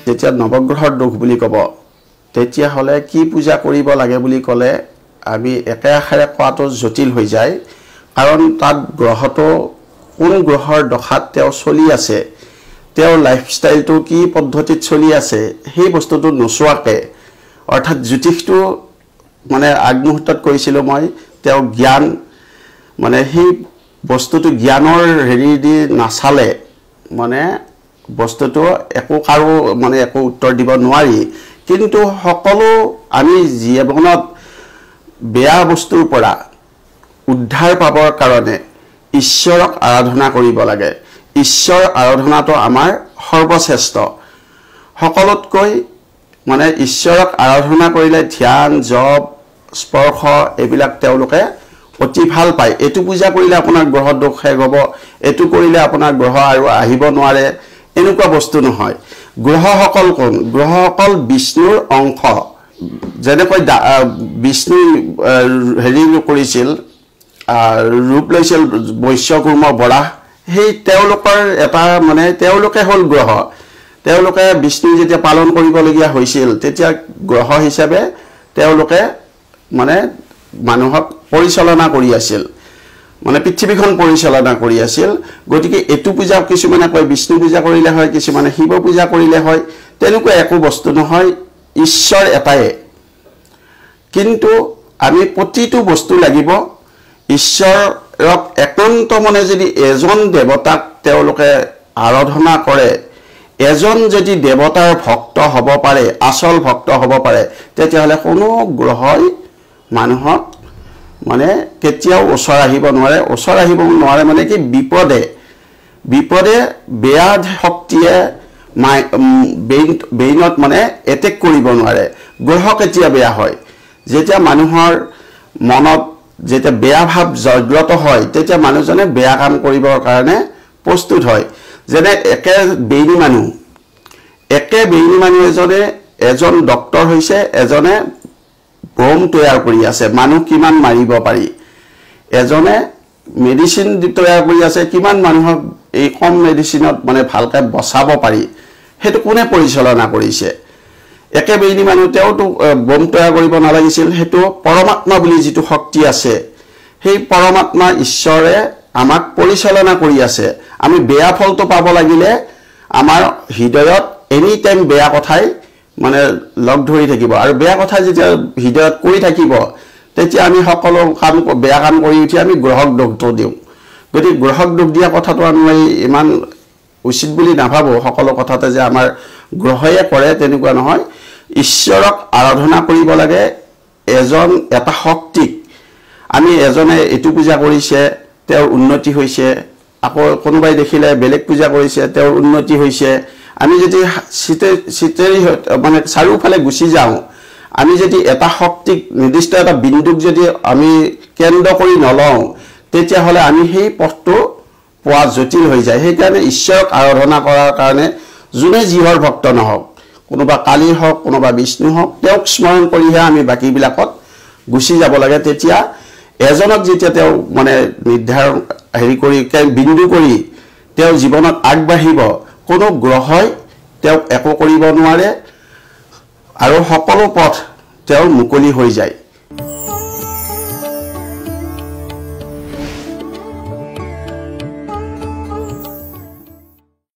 যেতিয়া নৱগ্ৰহৰ দোষ বুলি ক'ব তেতিয়া হলে কি পূজা কৰিব লাগে বুলি ক'লে আমি একে আখৰে কোৱাটো জটিল হৈ যায় কাৰণ তাত গ্ৰহটো কোন গ্ৰহৰ দশাত তেওঁ চলি আছে তেওঁৰ লাইফষ্টাইলটো কি পদ্ধতিত চলি আছে সেই বস্তুটো নোচোৱাকে অৰ্থাৎ জ্যোতিষটো মানে আগমুহূৰ্তত কৈছিল মই তেওঁ জ্ঞান মানে সেই বস্তুটো জ্ঞানৰ হেৰি দি নাচালে মানে বস্তুটো একো কাৰো মানে একো উত্তৰ দিব নোৱাৰি কিন্তু সকলো আমি জীৱনত বেয়া বস্তুৰ পৰা উদ্ধাৰ পাবৰ কাৰণে ঈশ্বৰক আৰাধনা কৰিব লাগে ঈশ্বৰ আৰাধনাটো আমাৰ সৰ্বশ্ৰেষ্ঠ সকলোতকৈ মানে ঈশ্বৰক আৰাধনা কৰিলে ধ্যান জপ স্পৰ্শ এবিলাক তেওঁলোকে অতি ভাল পায় এটো পূজা কৰিলে আপোনাৰ গ্ৰহ দোষ শেষ হ'ব এটো কৰিলে আপোনাৰ গ্ৰহ আৰু আহিব নোৱাৰে এনেকুৱা বস্তু নহয় গ্ৰহসকল কোন গ্ৰহসকল বিষ্ণুৰ অংশ যেনেকৈ বিষ্ণু হেৰি কৰিছিল ৰূপ লৈছিল বৈশ্যকুৰ্ম বৰাহ সেই তেওঁলোকৰ এটা মানে তেওঁলোকে হল গ্ৰহ তেওঁলোকে বিষ্ণু যেতিয়া পালন কৰিবলগীয়া হৈছিল তেতিয়া গ্ৰহ হিচাপে তেওঁলোকে মানে মানুহক পৰিচালনা কৰি আছিল মানে পৃথিৱীখন পৰিচালনা কৰি আছিল গতিকে এটু পূজা কিছুমানে কয় বিষ্ণু পূজা কৰিলে হয় কিছুমানে শিৱ পূজা কৰিলে হয় তেনেকুৱা একো বস্তু নহয় ঈশ্বৰ এটাই কিন্তু আমি প্ৰতিটো বস্তু লাগিব ঈশ্বৰক একান্ত মনে যদি এজন দেৱতাক তেওঁলোকে আৰাধনা কৰে এজন যদি দেৱতাৰ ভক্ত হ'ব পাৰে আসল ভক্ত হ'ব পাৰে তেতিয়াহলে কোনো গ্ৰহই মানুহক মানে কেতিয়াও ওচৰ আহিব নোৱাৰে মানে কি বিপদে বেয়া শক্তিয়ে বেইনত মানে এটেক কৰিব নোৱাৰে গ্ৰহ কেতিয়া বেয়া হয় যেতিয়া মানুহৰ মনত যেতিয়া বেয়া ভাৱ জাগ্ৰত হয় তেতিয়া মানুহজনে বেয়া কাম কৰিবৰ কাৰণে প্ৰস্তুত হয় যেনে একে বেইনী মানুহ এজনে এজন ডক্টৰ হৈছে এজনে বম তৈয়াৰ কৰি আছে মানুহ কিমান মাৰিব পাৰি এজনে মেডিসিন তৈয়াৰ কৰি আছে কিমান মানুহক এই কম মেডিসিনত মানে ভালকৈ বচাব পাৰি হেতু কোনে পৰিচালনা কৰিছে একে বেইনী মানুহ তেওঁটো বম তৈয়াৰ কৰিব নালাগিছিল হেতু পৰমাত্মা বুলি যেটো শক্তি আছে সেই পৰমাত্মা ঈশ্বৰে আমাক পৰিচালনা কৰি আছে আমি বেয়া ফলটো পাব লাগিলে আমাৰ হৃদয়ত এনি টাইম বেয়া কথাই মানে লগ ধৰি থাকিব আৰু বেয়া কথা যেতিয়া হৃদয়ত কৰি থাকিব তেতিয়া আমি সকলো কাম বেয়া কাম কৰি উঠি আমি গ্ৰহক দোষ দিওঁ গতি গ্ৰহক দোষ দিয়া কথাটো আমি ইমান উচিত বুলি নাভাবো সকলো কথাতে যে আমাৰ গ্ৰহয়ে কৰে তেনেকুৱা নহয় ঈশ্বৰক আৰাধনা কৰিব লাগে এজন এটা শক্তিক আমি এজনে এটু পূজা কৰিছে তেওঁৰ উন্নতি হৈছে আকৌ কোনোবাই দেখিলে বেলেগ পূজা কৰিছে তেওঁৰ উন্নতি হৈছে আমি যদি সিতেৰি মানে চাৰিওফালে গুছি যাওঁ আমি যদি এটা শক্তিক নিৰ্দিষ্ট এটা বিন্দুক যদি আমি কেন্দ্ৰ কৰি নলওঁ তেতিয়া হলে আমি সেই পথটো পোৱা জটিল হৈ যায় সেইকাৰণে ঈশ্বৰক আৰাধনা কৰাৰ কাৰণে যোনে জীৱৰ ভক্ত নহওক কোনোবা কালী হওক কোনোবা বিষ্ণু হওক তেওঁক স্মৰণ কৰিহে আমি বাকি বিলাকত গুছি যাব লাগে তেতিয়া এজনক যেতিয়া তেওঁ মানে নিৰ্ধাৰণ হেৰি কৰি বিন্দু কৰি তেওঁ জীৱনত আগবাঢ়িব কোনো গ্ৰহই তেওঁক একো কৰিব নোৱাৰে আৰু সকলো পথ তেওঁৰ মুকলি হৈ যায়